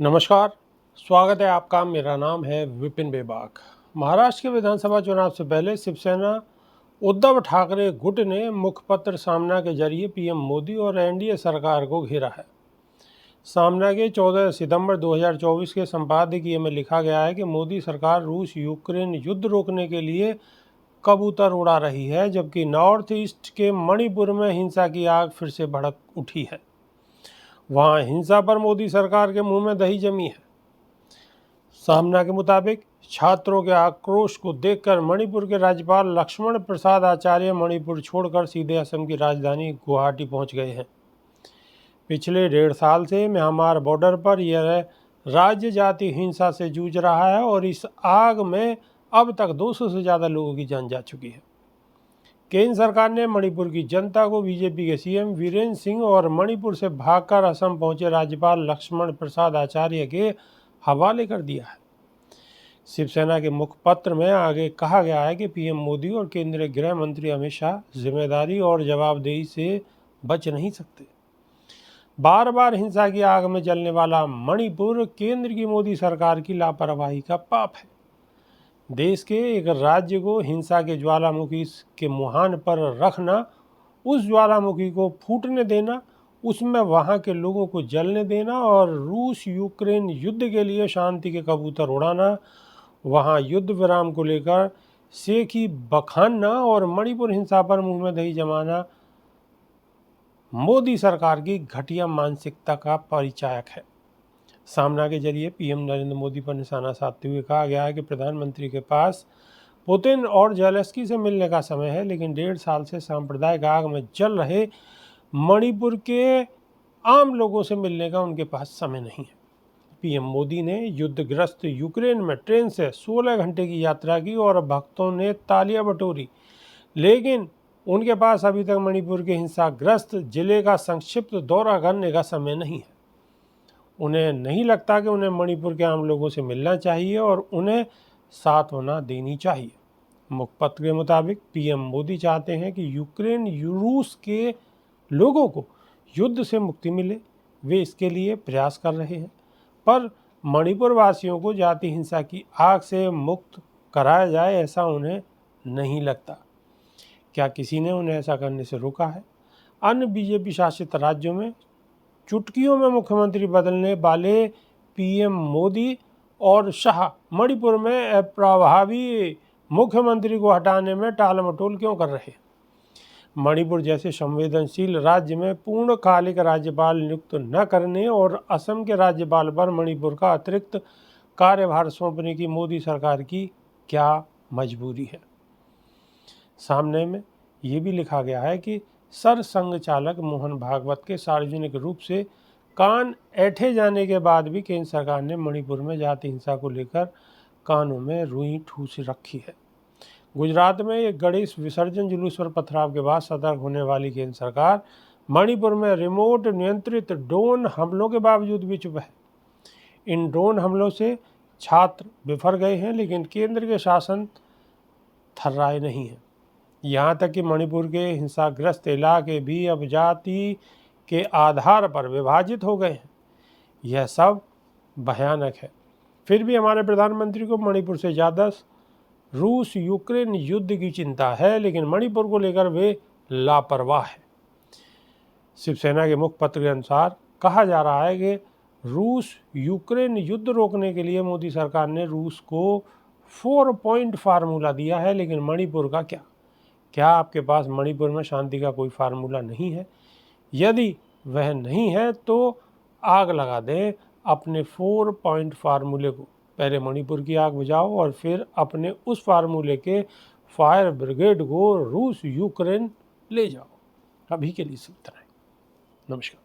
नमस्कार, स्वागत है आपका। मेरा नाम है विपिन बेबाक। महाराष्ट्र के विधानसभा चुनाव से पहले शिवसेना उद्धव ठाकरे गुट ने मुखपत्र सामना के जरिए पीएम मोदी और एनडीए सरकार को घेरा है। सामना के 14 सितंबर 2024 के संपादकीय में लिखा गया है कि मोदी सरकार रूस यूक्रेन युद्ध रोकने के लिए कबूतर उड़ा रही है, जबकि नॉर्थ ईस्ट के मणिपुर में हिंसा की आग फिर से भड़क उठी है। वहां हिंसा पर मोदी सरकार के मुंह में दही जमी है। सामना के मुताबिक छात्रों के आक्रोश को देखकर मणिपुर के राज्यपाल लक्ष्मण प्रसाद आचार्य मणिपुर छोड़कर सीधे असम की राजधानी गुवाहाटी पहुंच गए हैं। पिछले 1.5 साल से म्यांमार बॉर्डर पर यह राज्य जाति हिंसा से जूझ रहा है और इस आग में अब तक 200 से ज़्यादा लोगों की जान जा चुकी है। केंद्र सरकार ने मणिपुर की जनता को बीजेपी के सीएम वीरेंद्र सिंह और मणिपुर से भागकर असम पहुंचे राज्यपाल लक्ष्मण प्रसाद आचार्य के हवाले कर दिया है। शिवसेना के मुखपत्र में आगे कहा गया है कि पीएम मोदी और केंद्रीय गृह मंत्री अमित शाह जिम्मेदारी और जवाबदेही से बच नहीं सकते। बार बार हिंसा की आग में जलने वाला मणिपुर केंद्र की मोदी सरकार की लापरवाही का पाप है। देश के एक राज्य को हिंसा के ज्वालामुखी के मुहान पर रखना, उस ज्वालामुखी को फूटने देना, उसमें वहां के लोगों को जलने देना और रूस यूक्रेन युद्ध के लिए शांति के कबूतर उड़ाना, वहां युद्ध विराम को लेकर सेखी बखानना और मणिपुर हिंसा पर मुंह में दही जमाना मोदी सरकार की घटिया मानसिकता का परिचायक है। सामना के जरिए पीएम नरेंद्र मोदी पर निशाना साधते हुए कहा गया है कि प्रधानमंत्री के पास पुतिन और जेलेंस्की से मिलने का समय है, लेकिन 1.5 साल से सांप्रदायिक आग में जल रहे मणिपुर के आम लोगों से मिलने का उनके पास समय नहीं है। पीएम मोदी ने युद्धग्रस्त यूक्रेन में ट्रेन से 16 घंटे की यात्रा की और भक्तों ने तालियां बटोरी, लेकिन उनके पास अभी तक मणिपुर के हिंसाग्रस्त जिले का संक्षिप्त दौरा करने का समय नहीं है। उन्हें नहीं लगता कि उन्हें मणिपुर के आम लोगों से मिलना चाहिए और उन्हें साथ होना देनी चाहिए। मुखपत्र के मुताबिक पीएम मोदी चाहते हैं कि यूक्रेन रूस के लोगों को युद्ध से मुक्ति मिले। वे इसके लिए प्रयास कर रहे हैं, पर मणिपुर वासियों को जाति हिंसा की आग से मुक्त कराया जाए, ऐसा उन्हें नहीं लगता। क्या किसी ने उन्हें ऐसा करने से रोका है? अन्य बीजेपी शासित राज्यों में चुटकियों में मुख्यमंत्री बदलने वाले पीएम मोदी और शाह मणिपुर में अप्रभावी मुख्यमंत्री को हटाने में टालमटोल क्यों कर रहे हैं? मणिपुर जैसे संवेदनशील राज्य में पूर्णकालिक राज्यपाल नियुक्त न करने और असम के राज्यपाल पर मणिपुर का अतिरिक्त कार्यभार सौंपने की मोदी सरकार की क्या मजबूरी है? सामने में ये भी लिखा गया है कि सरसंघ चालक मोहन भागवत के सार्वजनिक रूप से कान ऐंठे जाने के बाद भी केंद्र सरकार ने मणिपुर में जाति हिंसा को लेकर कानों में रुई ठूस रखी है। गुजरात में एक गणेश विसर्जन जुलूस पर पथराव के बाद सतर्क होने वाली केंद्र सरकार मणिपुर में रिमोट नियंत्रित ड्रोन हमलों के बावजूद भी चुप है। इन ड्रोन हमलों से छात्र बिफर गए हैं, लेकिन केंद्र के शासन थर्राए नहीं है। यहाँ तक कि मणिपुर के हिंसाग्रस्त इलाके भी अब जाति के आधार पर विभाजित हो गए हैं। यह सब भयानक है। फिर भी हमारे प्रधानमंत्री को मणिपुर से ज़्यादा रूस यूक्रेन युद्ध की चिंता है, लेकिन मणिपुर को लेकर वे लापरवाह है। शिवसेना के मुखपत्र के अनुसार कहा जा रहा है कि रूस यूक्रेन युद्ध रोकने के लिए मोदी सरकार ने रूस को 4 पॉइंट फार्मूला दिया है, लेकिन मणिपुर का क्या आपके पास मणिपुर में शांति का कोई फार्मूला नहीं है? यदि वह नहीं है तो आग लगा दें अपने 4 पॉइंट फार्मूले को। पहले मणिपुर की आग बुझाओ और फिर अपने उस फार्मूले के फायर ब्रिगेड को रूस यूक्रेन ले जाओ। अभी के लिए इतना ही। नमस्कार।